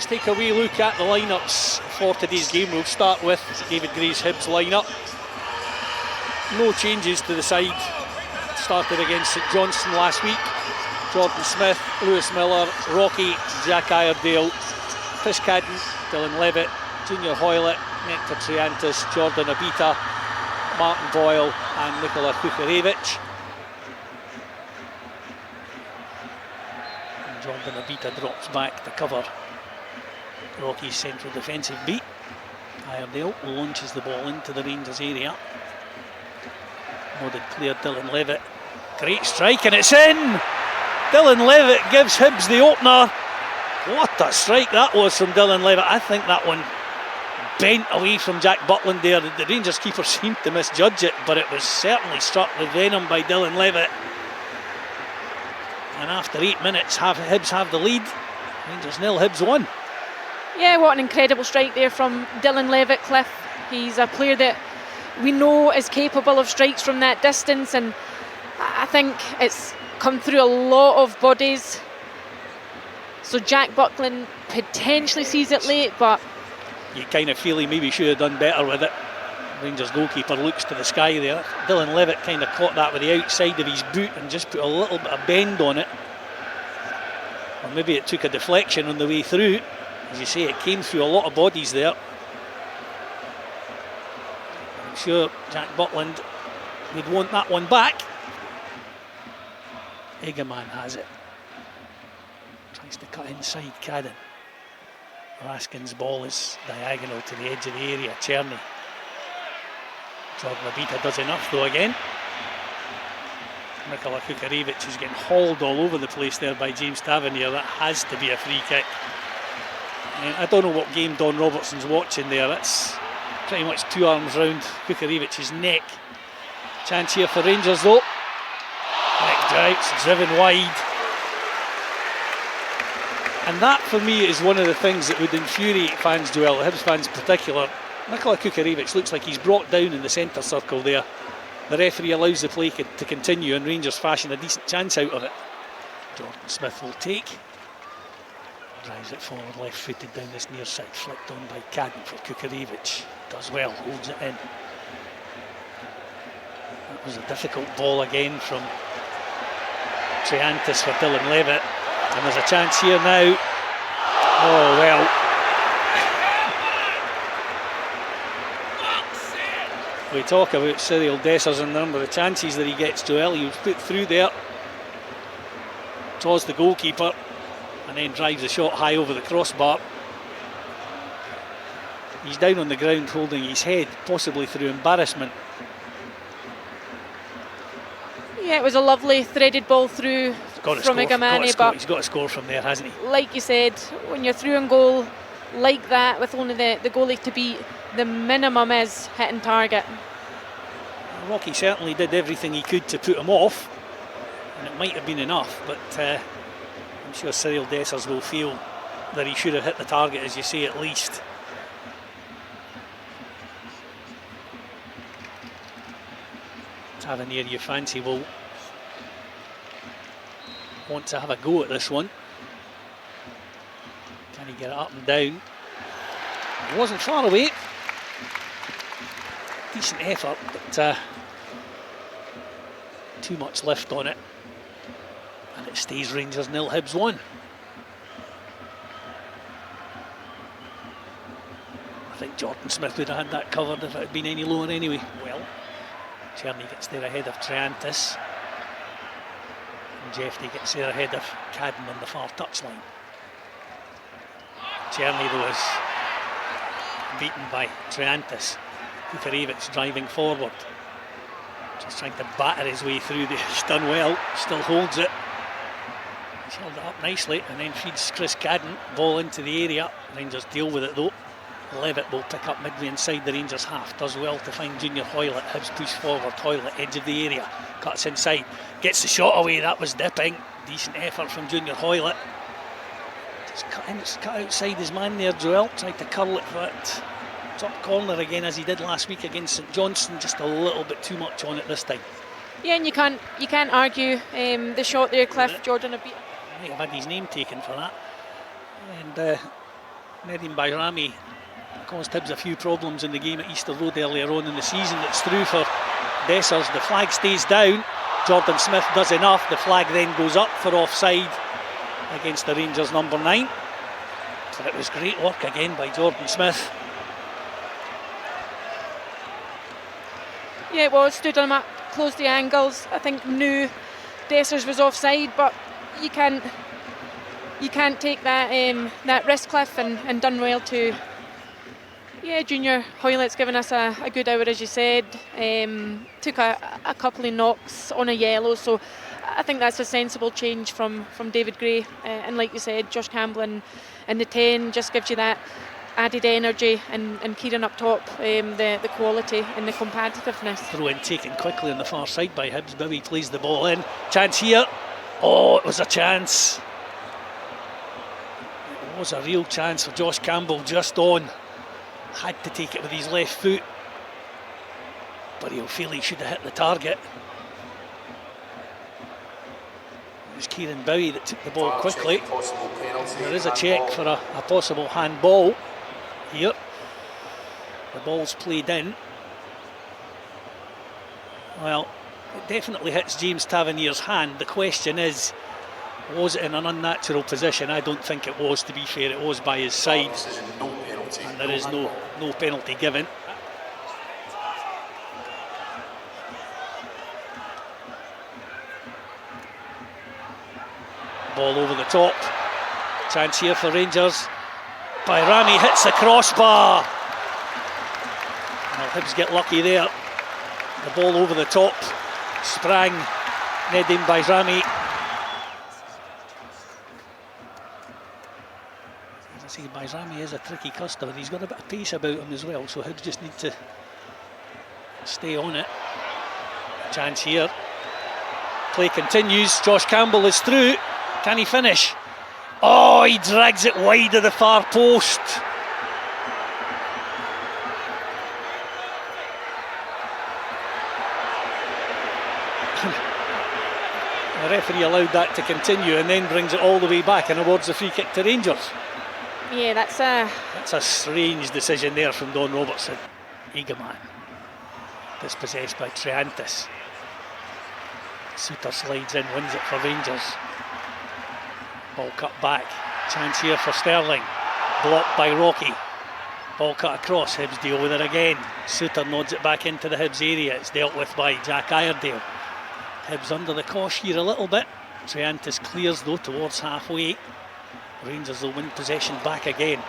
let's take a wee look at the lineups for today's game. We'll start with David Gray's Hibs lineup. No changes to the side. Started against St Johnstone last week. Jordan Smith, Lewis Miller, Rocky, Jack Iredale, Chris Cadden, Dylan Levitt, Junior Hoylett, Nectar Triantis, Jordan Abita, Martin Boyle and Nikola Kukarevich. And Jordan Abita drops back to cover Rocky's central defensive beat. Iredale launches the ball into the Rangers area. Nodded clear, Dylan Levitt. Great strike and it's in! Dylan Levitt gives Hibs the opener. What a strike that was from Dylan Levitt. I think that one bent away from Jack Butland there. The Rangers keeper seemed to misjudge it, but it was certainly struck with venom by Dylan Levitt. And after 8 minutes, Hibs have the lead. Rangers 0, Hibs 1. Yeah, what an incredible strike there from Dylan Levitt, Cliff. He's a player that we know is capable of strikes from that distance, and I think it's come through a lot of bodies. So Jack Butland potentially sees it late, but you kind of feel he maybe should have done better with it. Rangers goalkeeper looks to the sky there. Dylan Levitt kind of caught that with the outside of his boot and just put a little bit of bend on it. Or maybe it took a deflection on the way through. As you say, it came through a lot of bodies there. I'm sure Jack Butland would want that one back. Egeman has it. Tries to cut inside Cadden. Raskin's ball is diagonal to the edge of the area. Czerny. Jordan Abita does enough though again. Nikola Kukarevich is getting hauled all over the place there by James Tavernier. That has to be a free kick. And I don't know what game Don Robertson's watching there. That's pretty much 2 arms round Kukarevich's neck. Chance here for Rangers though. Neck droughts, driven wide. And that for me is one of the things that would infuriate fans, Joel, Hibs fans in particular. Nikola Kukarevich looks like he's brought down in the centre circle there. The referee allows the play to continue and Rangers fashion a decent chance out of it. Jordan Smith will take. Drives it forward, left footed down this near side, flicked on by Cadden for Kukarevich. Does well, holds it in. That was a difficult ball again from Triantis for Dylan Levitt. And there's a chance here now. Oh well. We talk about Cyril Dessers and the number of chances that he gets, Joel. He was put through there. Draws the goalkeeper and then drives the shot high over the crossbar. He's down on the ground holding his head, possibly through embarrassment. yeah, it was a lovely threaded ball through from Igamani, but he's got to score from there, hasn't he? Like you said, when you're through on goal like that with only the goalie to beat, the minimum is hitting target. Rocky certainly did everything he could to put him off, and it might have been enough, but I'm sure Cyril Dessers will feel that he should have hit the target, as you say, at least. Tavernier, you fancy, will want to have a go at this one. Can he get it up and down? He wasn't far away. Decent effort, but too much lift on it. And it stays Rangers 0, Hibs 1. I think Jordan Smith would have had that covered if it had been any lower anyway. Well, Czerny gets there ahead of Triantis. And Jeffrey gets there ahead of Cadden on the far touchline. Czerny, though, is beaten by Triantis. Kukarevich driving forward. Just trying to batter his way through there. He's done well, still holds it. He's held it up nicely and then feeds Chris Cadden. Ball into the area. Rangers deal with it though. Levitt will pick up midway inside the Rangers half. Does well to find Junior Hoylett. Hibs push forward. Hoylett, edge of the area. Cuts inside. Gets the shot away. That was dipping. Decent effort from Junior Hoylett. Just cut outside his man there, Joel. Tried to curl it for it. Top corner again, as he did last week against St Johnstone. Just a little bit too much on it this time. Yeah, and you can't argue the shot there, Cliff. Jordan Abita Might have had his name taken for that. And Nedim Bayrami caused Hibs a few problems in the game at Easter Road earlier on in the season. It's through for Dessers. The flag stays down. Jordan Smith does enough. The flag then goes up for offside against the Rangers number 9. So it was great work again by Jordan Smith. Yeah, it was. Stood on him up, closed the angles. I think knew Dessers was offside, but you can't take that risk, Cliff, and done well to. Yeah, Junior Hoylett's given us a good hour, as you said. Took a couple of knocks on a yellow, so I think that's a sensible change from David Gray. And like you said, Josh Campbell in the 10 just gives you that added energy, and Kieran up top, the quality and the competitiveness. Throw in taken quickly on the far side by Hibs. Bowie plays the ball in. Chance here. Oh, it was a chance. It was a real chance for Josh Campbell, just on. Had to take it with his left foot, but he'll feel he should have hit the target. It was Kieran Bowie that took the ball quickly. There is a check for a possible handball here. The ball's played in. Well, it definitely hits James Tavernier's hand. The question is, was it in an unnatural position? I don't think it was, to be fair. It was by his side, and there is no penalty given. Ball over the top. Chance here for Rangers. Bayrami hits the crossbar. Well, Hibs get lucky there. The ball over the top. Sprang Nedim Bayrami. As I say, Bayrami is a tricky customer. He's got a bit of pace about him as well, so Hibs just need to stay on it. Chance here. Play continues. Josh Campbell is through. Can he finish? Oh, he drags it wide of the far post. The referee allowed that to continue and then brings it all the way back and awards a free kick to Rangers. Yeah, that's a strange decision there from Don Robertson. Egaman dispossessed by Triantis. Suter slides in, wins it for Rangers. Ball cut back. Chance here for Sterling. Blocked by Rocky. Ball cut across. Hibs deal with it again. Suter nods it back into the Hibs area. It's dealt with by Jack Iredale. Hibs under the cosh here a little bit. Triantis clears though towards halfway. Rangers will win possession back again.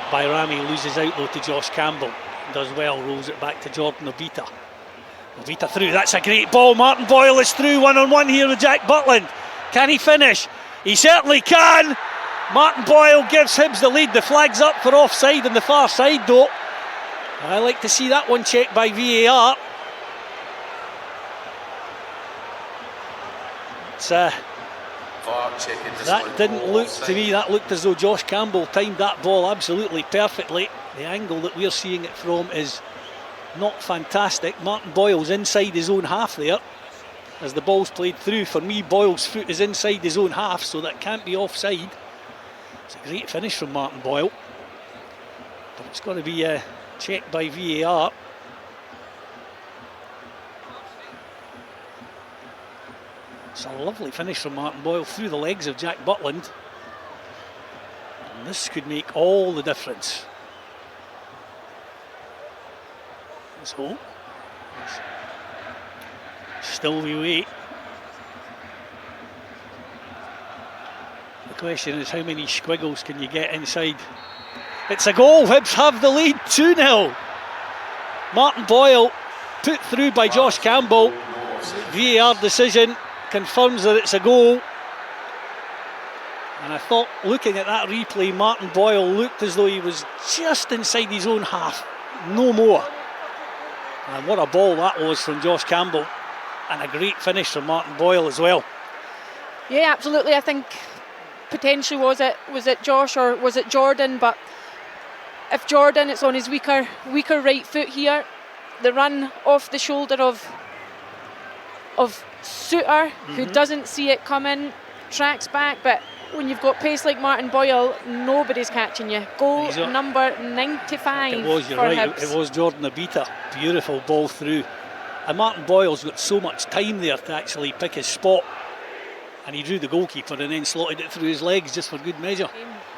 Bayrami loses out though to Josh Campbell. Does well, rolls it back to Jordan Obita. Obita through, that's a great ball. Martin Boyle is through, one-on-one here with Jack Butland. Can he finish? He certainly can. Martin Boyle gives Hibs the lead. The flag's up for offside on the far side though. I like to see that one checked by VAR. That didn't look to me, that looked as though Josh Campbell timed that ball absolutely perfectly. The angle that we're seeing it from is not fantastic. Martin Boyle's inside his own half there as the ball's played through. For me, Boyle's foot is inside his own half, so that can't be offside. It's a great finish from Martin Boyle, but it's got to be checked by VAR. It's a lovely finish from Martin Boyle through the legs of Jack Butland, and this could make all the difference. So, still we wait. The question is, how many squiggles can you get inside? It's a goal. Hibs have the lead, 2-0. Martin Boyle put through by Josh Campbell. VAR decision confirms that it's a goal. And I thought, looking at that replay, Martin Boyle looked as though he was just inside his own half, no more. And what a ball that was from Josh Campbell, and a great finish from Martin Boyle as well. Yeah, absolutely. I think potentially was it Josh or was it Jordan? But if Jordan, it's on his weaker right foot here. The run off the shoulder of Suter, who doesn't see it coming, tracks back, but when you've got pace like Martin Boyle, nobody's catching you. Goal number 95 It was, you're for right, Hibs. it was Jordan Abita. Beautiful ball through. And Martin Boyle's got so much time there to actually pick his spot. And he drew the goalkeeper and then slotted it through his legs just for good measure.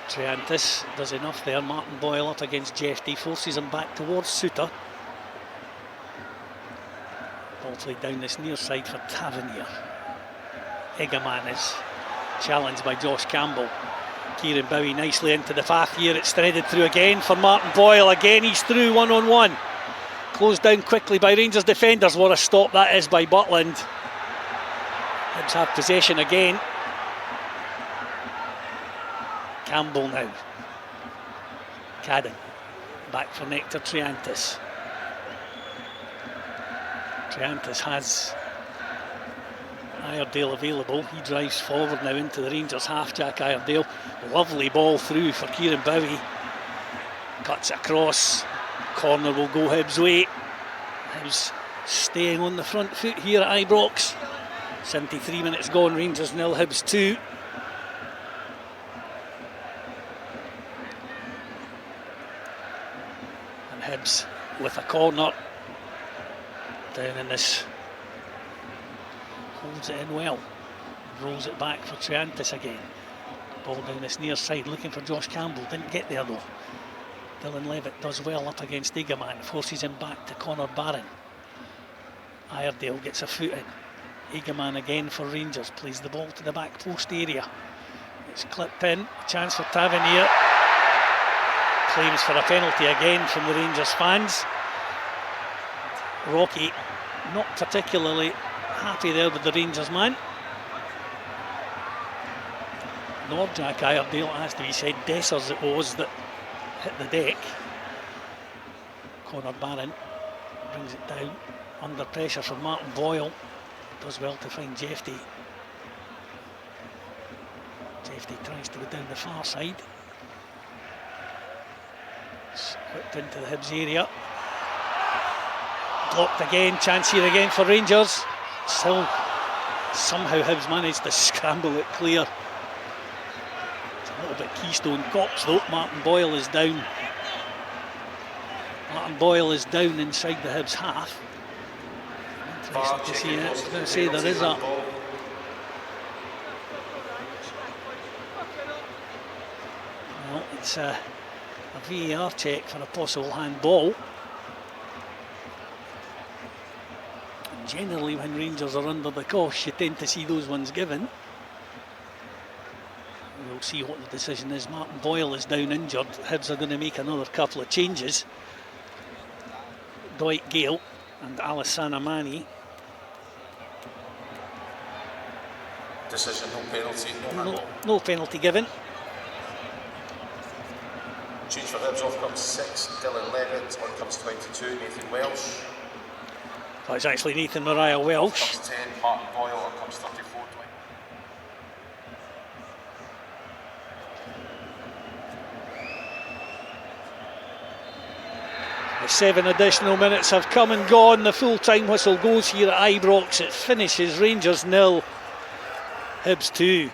Triantis does enough there. Martin Boyle up against Jeffy, forces him back towards Suter. Ball played down this near side for Tavernier. Egaman is challenged by Josh Campbell. Kieran Bowie nicely into the path here. It's threaded through again for Martin Boyle. Again he's through one-on-one. Closed down quickly by Rangers defenders. What a stop that is by Butland. Hibs have possession again. Campbell now. Cadden. Back for Nectar Triantis. Triantis has Iredale available. He drives forward now into the Rangers half, Jack Iredale. Lovely ball through for Kieran Bowie. Cuts across. Corner will go Hibs' way. Hibs staying on the front foot here at Ibrox. 73 minutes gone, Rangers 0, Hibs 2. And Hibs with a corner down in this. Holds it in well. Rolls it back for Triantis again. Ball down this near side looking for Josh Campbell. Didn't get there though. Dylan Levitt does well up against Egaman. Forces him back to Connor Barron. Iredale gets a foot in. Egaman again for Rangers. Plays the ball to the back post area. It's clipped in. Chance for Tavernier. Claims for a penalty again from the Rangers fans. Rocky not particularly happy there with the Rangers man. Nor Jack Iredale, it has to be said. Dessers it was that hit the deck. Connor Barron brings it down under pressure from Martin Boyle. Does well to find Jeffy. Jeffy tries to go down the far side. It's whipped into the Hibs area. Blocked again, chance here again for Rangers. Still, somehow Hibs managed to scramble it clear. It's a little bit Keystone Cops though. Martin Boyle is down. Martin Boyle is down inside the Hibs half. Interesting to see it. I was going to say there is a... Well, it's a VAR check for a possible handball. And generally when Rangers are under the cosh, you tend to see those ones given. We'll see what the decision is. Martin Boyle is down injured. Hibs are going to make another couple of changes. Dwight Gale and Alassane Amani. Decision, no penalty, no penalty given. Change for Hibs, off comes 6, Dylan Levitt, on comes 22, Nathan Welsh. Oh, it's actually Nathan Mariah Welsh. Off comes 10, Martin Boyle, on comes 34, Dwight. The 7 additional minutes have come and gone. The full-time whistle goes here at Ibrox. It finishes Rangers 0, Hibs 2.